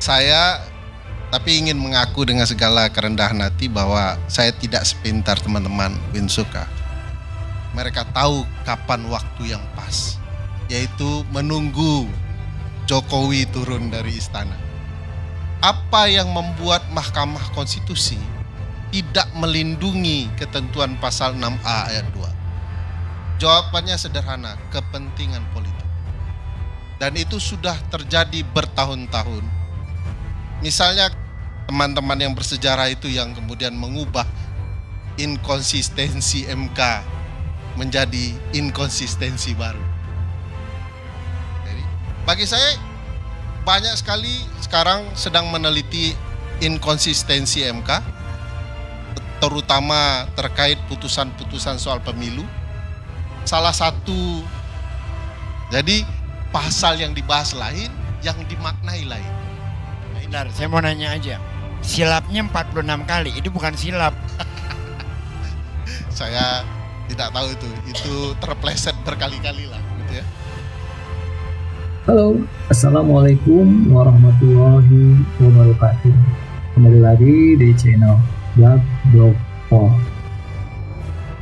Saya tapi ingin mengaku dengan segala kerendahan hati bahwa saya tidak sepintar teman-teman Winsuka. Mereka tahu kapan waktu yang pas, yaitu menunggu Jokowi turun dari istana. Apa yang membuat Mahkamah Konstitusi tidak melindungi ketentuan pasal 6A ayat 2? Jawabannya sederhana, kepentingan politik. Dan itu sudah terjadi bertahun-tahun. Misalnya teman-teman yang bersejarah itu yang kemudian mengubah inkonsistensi MK menjadi inkonsistensi baru. Jadi, bagi saya banyak sekali sekarang sedang meneliti inkonsistensi MK, terutama terkait putusan-putusan soal pemilu. Salah satu, jadi pasal yang dibahas lain, yang dimaknai lain. Bentar, saya mau nanya aja. Silapnya 46 kali, itu bukan silap. Saya tidak tahu itu terpleset berkali-kali lah gitu ya. Halo, Assalamualaikum warahmatullahi wabarakatuh. Kembali lagi di channel Black Blog Paul.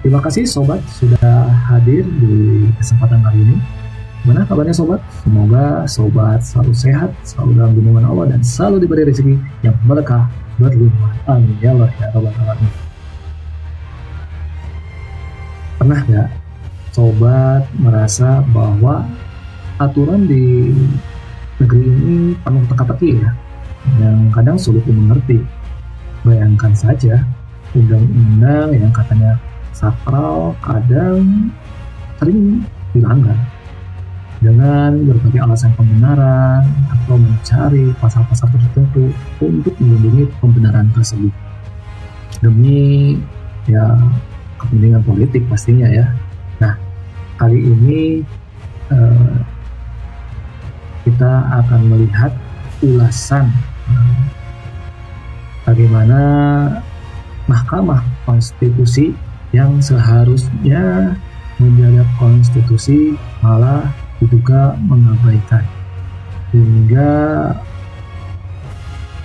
Terima kasih sobat sudah hadir di kesempatan kali ini. Gimana kabarnya sobat? Semoga sobat selalu sehat, selalu dalam lindungan Allah, dan selalu diberi rezeki yang berkah berlimpah. Amin ya Allah ya Rabbal Alamin. Pernah gak sobat merasa bahwa aturan di negeri ini penuh teka-teki ya, yang kadang sulit dimengerti? Bayangkan saja, undang-undang yang katanya sakral kadang sering dilanggar dengan berbagai alasan pembenaran atau mencari pasal-pasal tertentu untuk melindungi pembenaran tersebut demi ya kepentingan politik pastinya ya. Nah, kali ini kita akan melihat ulasan bagaimana Mahkamah Konstitusi yang seharusnya menjaga konstitusi malah diduga mengabaikan, hingga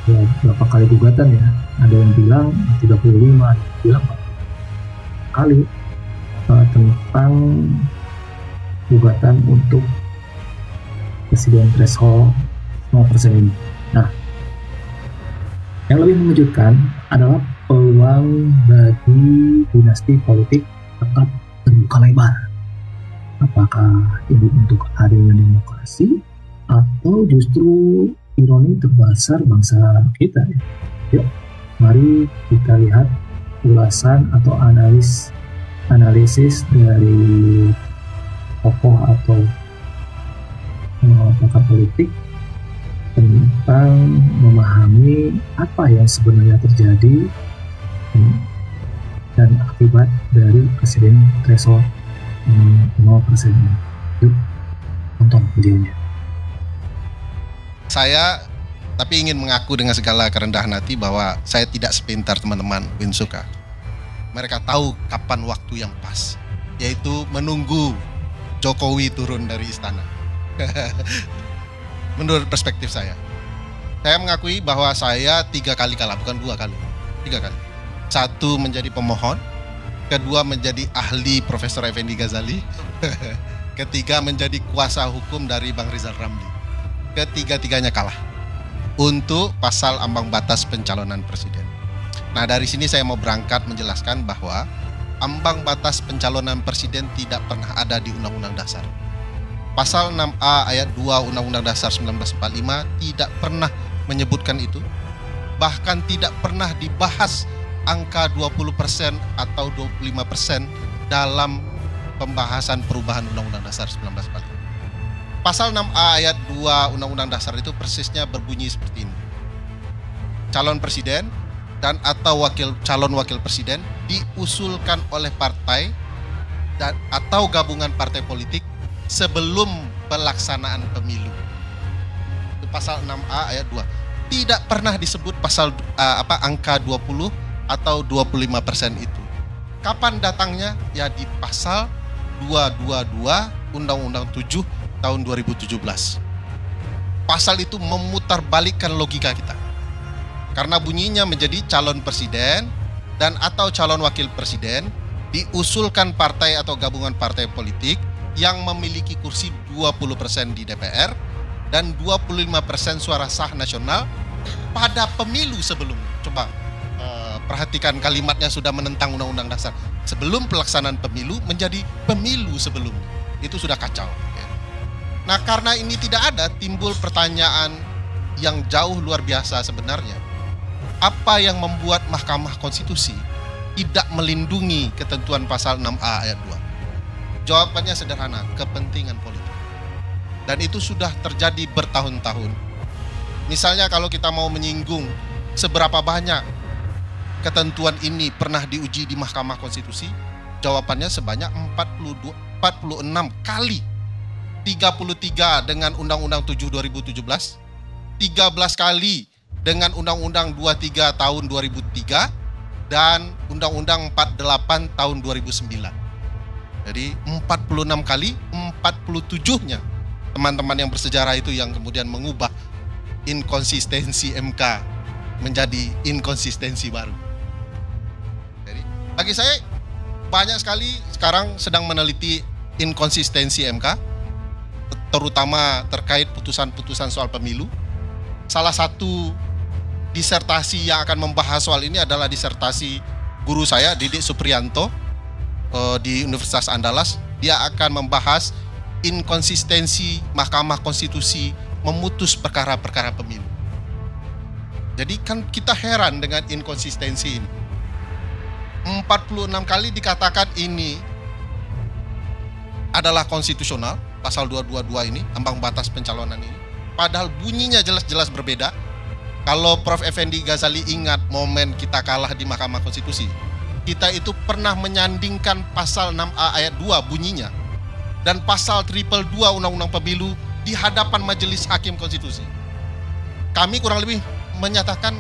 ya berapa kali gugatan ya, ada yang bilang 35, ada yang bilang 40 kali tentang gugatan untuk presiden threshold 0% ini. Nah, yang lebih mengejutkan adalah peluang bagi dinasti politik tetap terbuka lebar. Apakah ini untuk adanya demokrasi atau justru ironi terbesar bangsa kita ya? Yuk, mari kita lihat ulasan atau analisis dari tokoh atau pakar politik tentang memahami apa yang sebenarnya terjadi dan akibat dari presiden threshold 0% ini. Yuk, tonton videonya. Saya tapi ingin mengaku dengan segala kerendahan hati bahwa saya tidak sepintar teman-teman Winsuka. Mereka tahu kapan waktu yang pas, yaitu menunggu Jokowi turun dari istana. Menurut perspektif saya mengakui bahwa saya 3 kali kalah, bukan 2 kali, 3 kali. 1 menjadi pemohon, kedua menjadi ahli Profesor Effendi Ghazali, ketiga menjadi kuasa hukum dari Bang Rizal Ramli. Ketiga-tiganya kalah untuk pasal ambang batas pencalonan presiden. Nah, dari sini saya mau berangkat menjelaskan bahwa ambang batas pencalonan presiden tidak pernah ada di Undang-Undang Dasar. Pasal 6A ayat 2 Undang-Undang Dasar 1945 tidak pernah menyebutkan itu. Bahkan tidak pernah dibahas angka 20% atau 25% dalam pembahasan perubahan Undang-Undang Dasar 1945. Pasal 6A ayat 2 Undang-Undang Dasar itu persisnya berbunyi seperti ini. Calon presiden dan atau calon wakil presiden diusulkan oleh partai dan atau gabungan partai politik sebelum pelaksanaan pemilu. Itu pasal 6A ayat 2. Tidak pernah disebut pasal angka 20 atau 25% itu. Kapan datangnya? Ya di pasal 222 Undang-Undang 7 tahun 2017. pasal itu memutarbalikkan logika kita. Karena bunyinya menjadi calon presiden dan atau calon wakil presiden diusulkan partai atau gabungan partai politik yang memiliki kursi 20% di DPR dan 25% suara sah nasional pada pemilu sebelumnya. Coba perhatikan kalimatnya, sudah menentang Undang-Undang Dasar. Sebelum pelaksanaan pemilu menjadi pemilu sebelumnya. Itu sudah kacau. Nah, karena ini tidak ada, timbul pertanyaan yang jauh luar biasa sebenarnya. Apa yang membuat Mahkamah Konstitusi tidak melindungi ketentuan pasal 6A ayat 2? Jawabannya sederhana, kepentingan politik. Dan itu sudah terjadi bertahun-tahun. Misalnya kalau kita mau menyinggung seberapa banyak ketentuan ini pernah diuji di Mahkamah Konstitusi, jawabannya sebanyak 46 kali. 33 dengan Undang-Undang 7 2017, 13 kali dengan Undang-Undang 23 tahun 2003, dan Undang-Undang 48 tahun 2009. Jadi 46 kali, 47-nya teman-teman yang bersejarah itu yang kemudian mengubah inkonsistensi MK menjadi inkonsistensi baru. Jadi bagi saya banyak sekali sekarang sedang meneliti inkonsistensi MK, terutama terkait putusan-putusan soal pemilu. Salah satu disertasi yang akan membahas soal ini adalah disertasi guru saya, Didik Supriyanto, di Universitas Andalas. Dia akan membahas inkonsistensi Mahkamah Konstitusi memutus perkara-perkara pemilu. Jadi kan kita heran dengan inkonsistensi ini. 46 kali dikatakan ini adalah konstitusional, pasal 222 ini, ambang batas pencalonan ini. Padahal bunyinya jelas-jelas berbeda. Kalau Prof. Effendi Ghazali ingat momen kita kalah di Mahkamah Konstitusi, kita itu pernah menyandingkan pasal 6A ayat 2 bunyinya dan pasal 222 Undang-Undang Pemilu di hadapan Majelis Hakim Konstitusi. Kami kurang lebih menyatakan,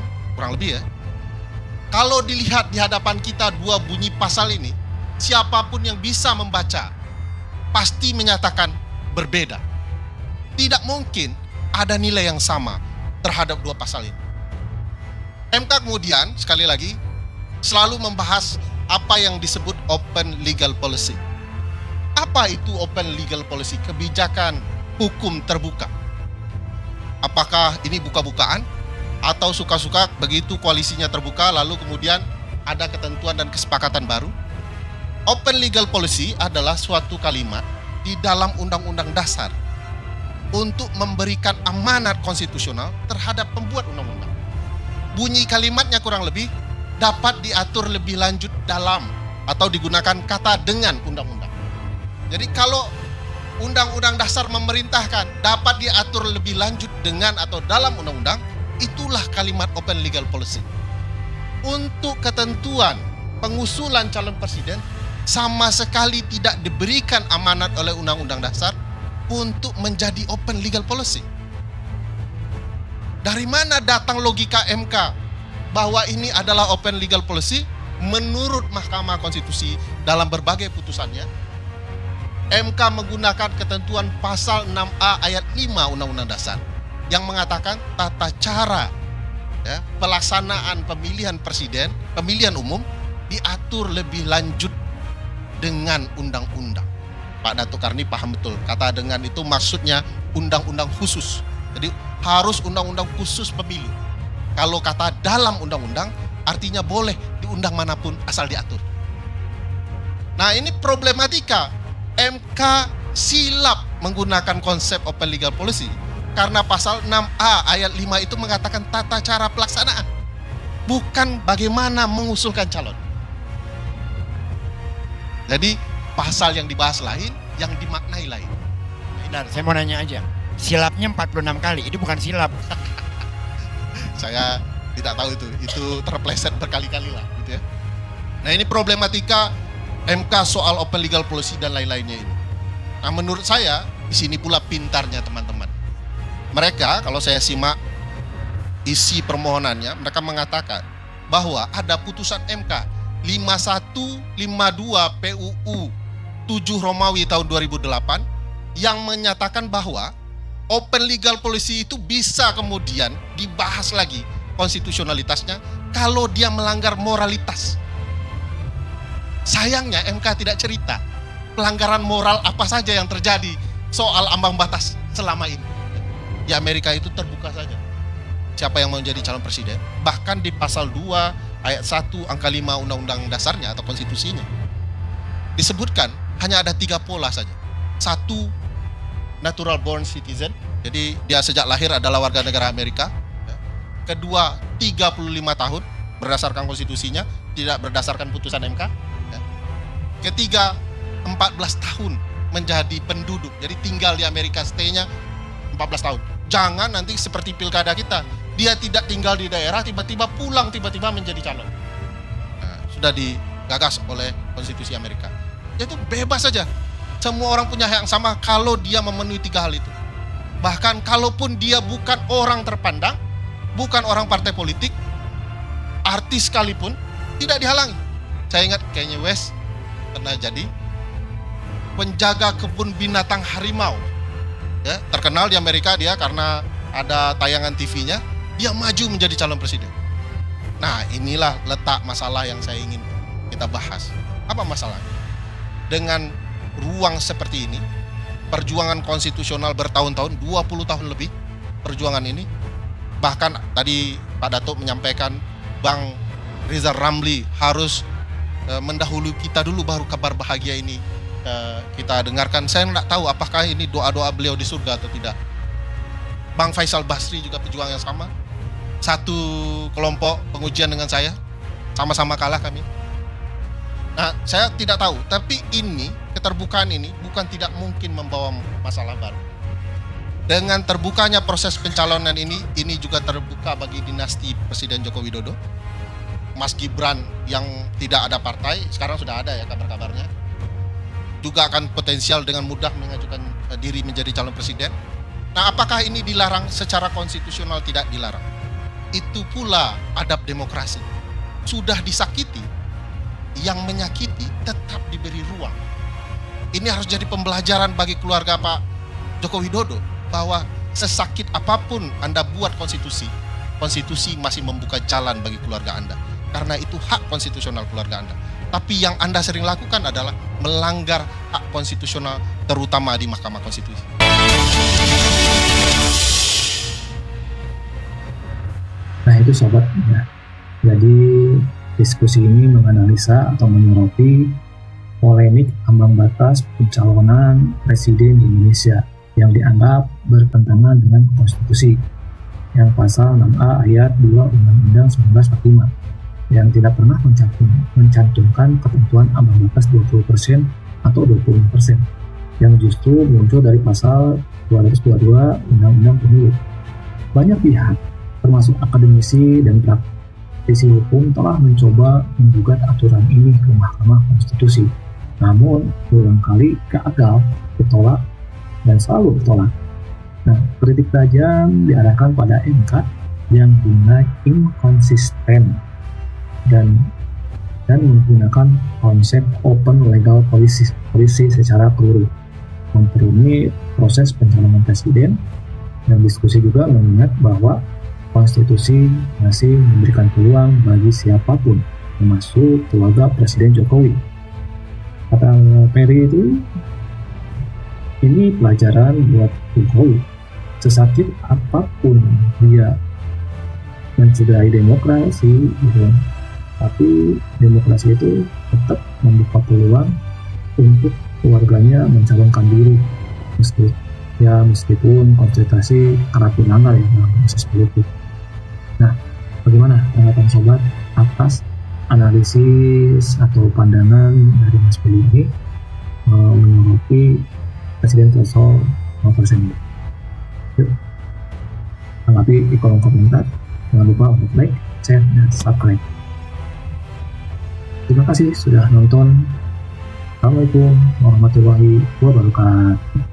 kalau dilihat di hadapan kita dua bunyi pasal ini, siapapun yang bisa membaca pasti menyatakan berbeda. Tidak mungkin ada nilai yang sama terhadap dua pasal ini. MK kemudian sekali lagi selalu membahas apa yang disebut open legal policy. Apa itu open legal policy? Kebijakan hukum terbuka. Apakah ini buka-bukaan atau suka-suka begitu koalisinya terbuka lalu kemudian ada ketentuan dan kesepakatan baru? Open legal policy adalah suatu kalimat di dalam Undang-Undang Dasar untuk memberikan amanat konstitusional terhadap pembuat undang-undang. Bunyi kalimatnya kurang lebih dapat diatur lebih lanjut dalam atau digunakan kata dengan undang-undang. Jadi kalau Undang-Undang Dasar memerintahkan dapat diatur lebih lanjut dengan atau dalam undang-undang, itulah kalimat open legal policy. Untuk ketentuan pengusulan calon presiden sama sekali tidak diberikan amanat oleh Undang-Undang Dasar untuk menjadi open legal policy. Dari mana datang logika MK bahwa ini adalah open legal policy? Menurut Mahkamah Konstitusi dalam berbagai putusannya, MK menggunakan ketentuan pasal 6A ayat 5 Undang-Undang Dasar yang mengatakan tata cara pelaksanaan pemilihan presiden, pemilihan umum diatur lebih lanjut dengan undang-undang. Pak Datuk Karni paham betul, kata dengan itu maksudnya undang-undang khusus. Jadi harus undang-undang khusus pemilu. Kalau kata dalam undang-undang artinya boleh di undang manapun asal diatur. Nah, ini problematika. MK silap menggunakan konsep open legal policy karena pasal 6A ayat 5 itu mengatakan tata cara pelaksanaan, bukan bagaimana mengusulkan calon. Jadi pasal yang dibahas lain, yang dimaknai lain. Benar, saya mau nanya aja. Silapnya 46 kali, itu bukan silap. Saya tidak tahu itu terpleset berkali-kali lah gitu ya. Nah, ini problematika MK soal open legal policy dan lain-lainnya ini. Nah, menurut saya di sini pula pintarnya teman-teman. Mereka kalau saya simak isi permohonannya, mereka mengatakan bahwa ada putusan MK 5152 PUU 7 Romawi tahun 2008 yang menyatakan bahwa open legal policy itu bisa kemudian dibahas lagi konstitusionalitasnya kalau dia melanggar moralitas. Sayangnya MK tidak cerita pelanggaran moral apa saja yang terjadi soal ambang batas selama ini. Di Amerika itu terbuka saja siapa yang mau menjadi calon presiden. Bahkan di pasal 2 ayat 1 angka 5 undang-undang dasarnya atau konstitusinya disebutkan hanya ada 3 pola saja. 1, natural born citizen, jadi dia sejak lahir adalah warga negara Amerika. Kedua, 35 tahun berdasarkan konstitusinya, tidak berdasarkan putusan MK. Ketiga, 14 tahun menjadi penduduk, jadi tinggal di Amerika, stay-nya 14 tahun. Jangan nanti seperti pilkada kita, dia tidak tinggal di daerah, tiba-tiba pulang, tiba-tiba menjadi calon. Nah, sudah digagas oleh konstitusi Amerika. Itu bebas saja. Semua orang punya hak yang sama kalau dia memenuhi 3 hal itu. Bahkan kalaupun dia bukan orang terpandang, bukan orang partai politik, artis sekalipun, tidak dihalangi. Saya ingat Kanye West pernah jadi penjaga kebun binatang harimau. Ya, terkenal di Amerika dia karena ada tayangan TV-nya, dia maju menjadi calon presiden. Nah, inilah letak masalah yang saya ingin kita bahas. Apa masalahnya? Dengan ruang seperti ini, perjuangan konstitusional bertahun-tahun, 20 tahun lebih perjuangan ini, bahkan tadi Pak Datuk menyampaikan Bang Rizal Ramli harus mendahului kita dulu baru kabar bahagia ini kita dengarkan. Saya nggak tahu apakah ini doa-doa beliau di surga atau tidak. Bang Faisal Basri juga pejuang yang sama, satu kelompok pengujian dengan saya, sama-sama kalah kami. Nah, saya tidak tahu, tapi ini, keterbukaan ini bukan tidak mungkin membawa masalah baru. Dengan terbukanya proses pencalonan ini juga terbuka bagi dinasti Presiden Joko Widodo. Mas Gibran yang tidak ada partai, sekarang sudah ada ya kabar-kabarnya, juga akan potensial dengan mudah mengajukan diri menjadi calon presiden. Nah, apakah ini dilarang? Secara konstitusional tidak dilarang. Itu pula adab demokrasi. Sudah disakiti, yang menyakiti tetap diberi ruang. Ini harus jadi pembelajaran bagi keluarga Pak Joko Widodo, bahwa sesakit apapun Anda buat konstitusi, konstitusi masih membuka jalan bagi keluarga Anda. Karena itu hak konstitusional keluarga Anda. Tapi yang Anda sering lakukan adalah melanggar hak konstitusional, terutama di Mahkamah Konstitusi. Nah itu sobat, ya. Jadi diskusi ini menganalisa atau menyoroti polemik ambang batas pencalonan presiden di Indonesia yang dianggap bertentangan dengan konstitusi, yang pasal 6A ayat 2 Undang-Undang 1945 yang tidak pernah mencantumkan ketentuan ambang batas 20% atau 25%, yang justru muncul dari pasal 222 Undang-Undang Pemilu. Banyak pihak, termasuk akademisi dan praktisi hukum, telah mencoba menggugat aturan ini ke Mahkamah Konstitusi, namun berulang kali gagal, ditolak, dan selalu ditolak. Nah, kritik tajam diarahkan pada MK yang dinilai inkonsisten dan menggunakan konsep open legal policy secara keluruh, memperumit proses pencalonan presiden. Dan diskusi juga mengingat bahwa konstitusi masih memberikan peluang bagi siapapun, termasuk keluarga Presiden Jokowi. Kata Perry itu, ini pelajaran buat Jokowi. Sesakit apapun dia mencederai demokrasi, gitu, tapi demokrasi itu tetap membuka peluang untuk keluarganya mencalonkan diri, meskipun konsultasi kerap dilanggar ya dalam proses politik. Nah, bagaimana tanggapan sobat atas analisis atau pandangan dari Mas Billy ini menyoroti presiden threshold 0% ini? Yuk, tanggapi di kolom komentar. Jangan lupa untuk like, share, dan subscribe. Terima kasih sudah nonton. Assalamualaikum warahmatullahi wabarakatuh.